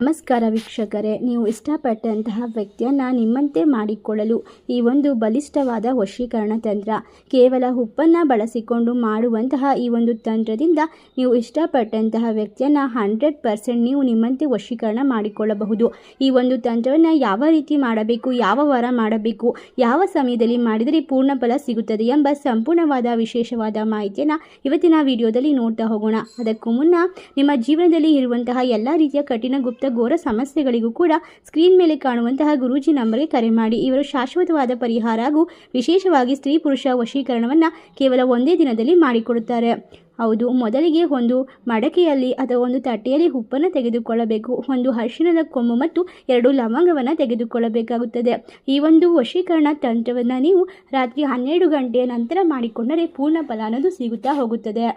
ನಮಸ್ಕಾರ ವೀಕ್ಷಕರೇ, ನೀವು ಇಷ್ಟಪಟ್ಟಂತಹ ವ್ಯಕ್ತಿಯನ್ನು ನಿಮ್ಮಂತೆ ಮಾಡಿಕೊಳ್ಳಲು ಈ ಒಂದು ಬಲಿಷ್ಠವಾದ ವಶೀಕರಣ ತಂತ್ರ, ಕೇವಲ ಉಪ್ಪನ್ನು ಬಳಸಿಕೊಂಡು ಮಾಡುವಂತಹ ಈ ಒಂದು ತಂತ್ರದಿಂದ ನೀವು ಇಷ್ಟಪಟ್ಟಂತಹ ವ್ಯಕ್ತಿಯನ್ನು 100% ನೀವು ನಿಮ್ಮಂತೆ ವಶೀಕರಣ ಮಾಡಿಕೊಳ್ಳಬಹುದು. ಈ ಒಂದು ತಂತ್ರವನ್ನು ಯಾವ ರೀತಿ ಮಾಡಬೇಕು, ಯಾವ ವಾರ ಮಾಡಬೇಕು, ಯಾವ ಸಮಯದಲ್ಲಿ ಮಾಡಿದರೆ ಪೂರ್ಣ ಫಲ ಸಿಗುತ್ತದೆ ಎಂಬ ಸಂಪೂರ್ಣವಾದ ವಿಶೇಷವಾದ ಮಾಹಿತಿಯನ್ನು ಇವತ್ತಿನ ವಿಡಿಯೋದಲ್ಲಿ ನೋಡ್ತಾ ಹೋಗೋಣ. ಅದಕ್ಕೂ ಮುನ್ನ ನಿಮ್ಮ ಜೀವನದಲ್ಲಿ ಇರುವಂತಹ ಎಲ್ಲ ರೀತಿಯ ಕಠಿಣ ಗುಪ್ತ ಘೋರ ಸಮಸ್ಯೆಗಳಿಗೂ ಕೂಡ ಸ್ಕ್ರೀನ್ ಮೇಲೆ ಕಾಣುವಂತಹ ಗುರೂಜಿ ನಂಬರ್ಗೆ ಕರೆ ಮಾಡಿ. ಇವರು ಶಾಶ್ವತವಾದ ಪರಿಹಾರ ಹಾಗೂ ವಿಶೇಷವಾಗಿ ಸ್ತ್ರೀ ಪುರುಷ ವಶೀಕರಣವನ್ನು ಕೇವಲ ಒಂದೇ ದಿನದಲ್ಲಿ ಮಾಡಿಕೊಡುತ್ತಾರೆ. ಹೌದು, ಮೊದಲಿಗೆ ಒಂದು ಮಡಕೆಯಲ್ಲಿ ಅಥವಾ ಒಂದು ತಟ್ಟೆಯಲ್ಲಿ ಉಪ್ಪನ್ನು ತೆಗೆದುಕೊಳ್ಳಬೇಕು. ಒಂದು ಅರಿಶಿಣದ ಕೊಂಬು ಮತ್ತು 2 ಲವಂಗವನ್ನು ತೆಗೆದುಕೊಳ್ಳಬೇಕಾಗುತ್ತದೆ. ಈ ಒಂದು ವಶೀಕರಣ ತಂತ್ರವನ್ನು ನೀವು ರಾತ್ರಿ 12 ಗಂಟೆಯ ನಂತರ ಮಾಡಿಕೊಂಡರೆ ಪೂರ್ಣ ಫಲ ಅನ್ನೋದು ಸಿಗುತ್ತಾ ಹೋಗುತ್ತದೆ.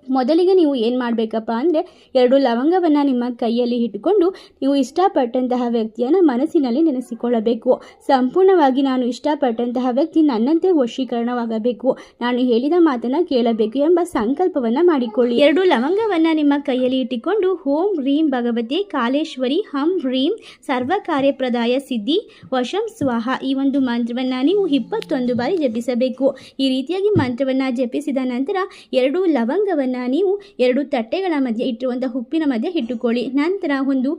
ಮೊದಲಿಗೆ ನೀವು ಏನು ಮಾಡಬೇಕಪ್ಪ ಅಂದರೆ 2 ಲವಂಗವನ್ನು ನಿಮ್ಮ ಕೈಯಲ್ಲಿ ಇಟ್ಟುಕೊಂಡು ನೀವು ಇಷ್ಟಪಟ್ಟಂತಹ ವ್ಯಕ್ತಿಯನ್ನು ಮನಸ್ಸಿನಲ್ಲಿ ನೆನೆಸಿಕೊಳ್ಳಬೇಕು. ಸಂಪೂರ್ಣವಾಗಿ ನಾನು ಇಷ್ಟಪಟ್ಟಂತಹ ವ್ಯಕ್ತಿ ನನ್ನಂತೆ ವಶೀಕರಣವಾಗಬೇಕು, ನಾನು ಹೇಳಿದ ಮಾತನ್ನು ಕೇಳಬೇಕು ಎಂಬ ಸಂಕಲ್ಪವನ್ನು ಮಾಡಿಕೊಳ್ಳಿ. 2 ಲವಂಗವನ್ನು ನಿಮ್ಮ ಕೈಯಲ್ಲಿ ಇಟ್ಟುಕೊಂಡು ಓಂ ಹ್ರೀಂ ಭಗವತೆ ಕಾಲೇಶ್ವರಿ ಹಂ ಹ್ರೀಂ ಸರ್ವ ಕಾರ್ಯಪ್ರದಾಯ ಸಿದ್ಧಿ ವಶಂ ಸ್ವಾಹ ಈ ಒಂದು ಮಂತ್ರವನ್ನು ನೀವು 21 ಬಾರಿ ಜಪಿಸಬೇಕು. ಈ ರೀತಿಯಾಗಿ ಮಂತ್ರವನ್ನು ಜಪಿಸಿದ ನಂತರ 2 ಲವಂಗವನ್ನು ನೀವು 2 ತಟ್ಟೆಗಳ ಮಧ್ಯೆ ಇಟ್ಟಿರುವಂತಹ ಉಪ್ಪಿನ ಮಧ್ಯೆ ಇಟ್ಟುಕೊಳ್ಳಿ. ನಂತರ ಒಂದು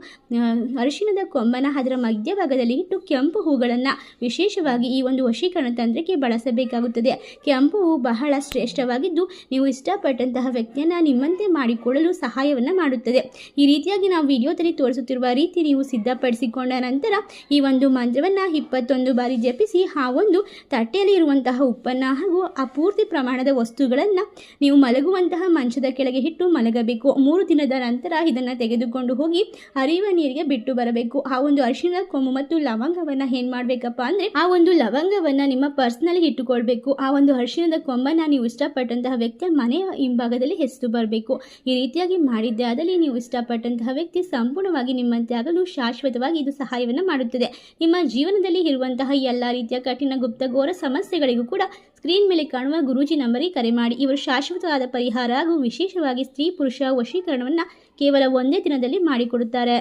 ಅರಿಶಿಣದ ಕೊಂಬನ್ನು ಅದರ ಮಧ್ಯಭಾಗದಲ್ಲಿ ಇಟ್ಟು ಕೆಂಪು ಹೂಗಳನ್ನು ವಿಶೇಷವಾಗಿ ಈ ಒಂದು ವಶೀಕರಣ ತಂತ್ರಕ್ಕೆ ಬಳಸಬೇಕಾಗುತ್ತದೆ. ಕೆಂಪು ಹೂ ಬಹಳ ಶ್ರೇಷ್ಠವಾಗಿದ್ದು ನೀವು ಇಷ್ಟಪಟ್ಟಂತಹ ವ್ಯಕ್ತಿಯನ್ನು ನಿಮ್ಮಂತೆ ಮಾಡಿಕೊಳ್ಳಲು ಸಹಾಯವನ್ನು ಮಾಡುತ್ತದೆ. ಈ ರೀತಿಯಾಗಿ ನಾವು ವಿಡಿಯೋದಲ್ಲಿ ತೋರಿಸುತ್ತಿರುವ ರೀತಿ ನೀವು ಸಿದ್ಧಪಡಿಸಿಕೊಂಡ ನಂತರ ಈ ಒಂದು ಮಂತ್ರವನ್ನು 21 ಬಾರಿ ಜಪಿಸಿ ಆ ಒಂದು ತಟ್ಟೆಯಲ್ಲಿ ಇರುವಂತಹ ಉಪ್ಪನ್ನು ಹಾಗೂ ಆ ಪೂರ್ತಿ ಪ್ರಮಾಣದ ವಸ್ತುಗಳನ್ನು ನೀವು ಮಲಗುವಂತಹ ಮಂಚದ ಕೆಳಗೆ ಇಟ್ಟು ಮಲಗಬೇಕು. 3 ದಿನದ ನಂತರ ಇದನ್ನು ತೆಗೆದುಕೊಂಡು ಹೋಗಿ ಹರಿಯುವ ನೀರಿಗೆ ಬಿಟ್ಟು ಬರಬೇಕು. ಆ ಒಂದು ಅರಿಶಿಣ ಕೊಂಬು ಮತ್ತು ಲವಂಗವನ್ನು ಏನು ಮಾಡಬೇಕಪ್ಪ ಅಂದರೆ ಆ ಒಂದು ಲವಂಗವನ್ನು ನಿಮ್ಮ ಪರ್ಸ್ನಲ್ಲಿ ಇಟ್ಟುಕೊಳ್ಬೇಕು. ಆ ಒಂದು ಅರಿಶಿಣದ ಕೊಂಬನ್ನು ನೀವು ಇಷ್ಟಪಟ್ಟಂತಹ ವ್ಯಕ್ತಿಯ ಮನೆಯ ಹಿಂಭಾಗದಲ್ಲಿ ಎಸೆದು ಬರಬೇಕು. ಈ ರೀತಿಯಾಗಿ ಮಾಡಿದ್ದೆ ಆದಲ್ಲಿ ನೀವು ಇಷ್ಟಪಟ್ಟಂತಹ ವ್ಯಕ್ತಿ ಸಂಪೂರ್ಣವಾಗಿ ನಿಮ್ಮಂತೆ ಆಗಲು ಶಾಶ್ವತವಾಗಿ ಇದು ಸಹಾಯವನ್ನು ಮಾಡುತ್ತದೆ. ನಿಮ್ಮ ಜೀವನದಲ್ಲಿ ಇರುವಂತಹ ಎಲ್ಲ ರೀತಿಯ ಕಠಿಣ ಗುಪ್ತ ಘೋರ ಸಮಸ್ಯೆಗಳಿಗೂ ಕೂಡ ಸ್ಕ್ರೀನ್ ಮೇಲೆ ಕಾಣುವ ಗುರೂಜಿ ನಂಬರಿಗೆ ಕರೆ ಮಾಡಿ. ಇವರು ಶಾಶ್ವತವಾದ ಪರಿಹಾರ ಹಾಗೂ ವಿಶೇಷವಾಗಿ ಸ್ತ್ರೀ ಪುರುಷ ವಶೀಕರಣವನ್ನು ಕೇವಲ ಒಂದೇ ದಿನದಲ್ಲಿ ಮಾಡಿಕೊಡುತ್ತಾರೆ.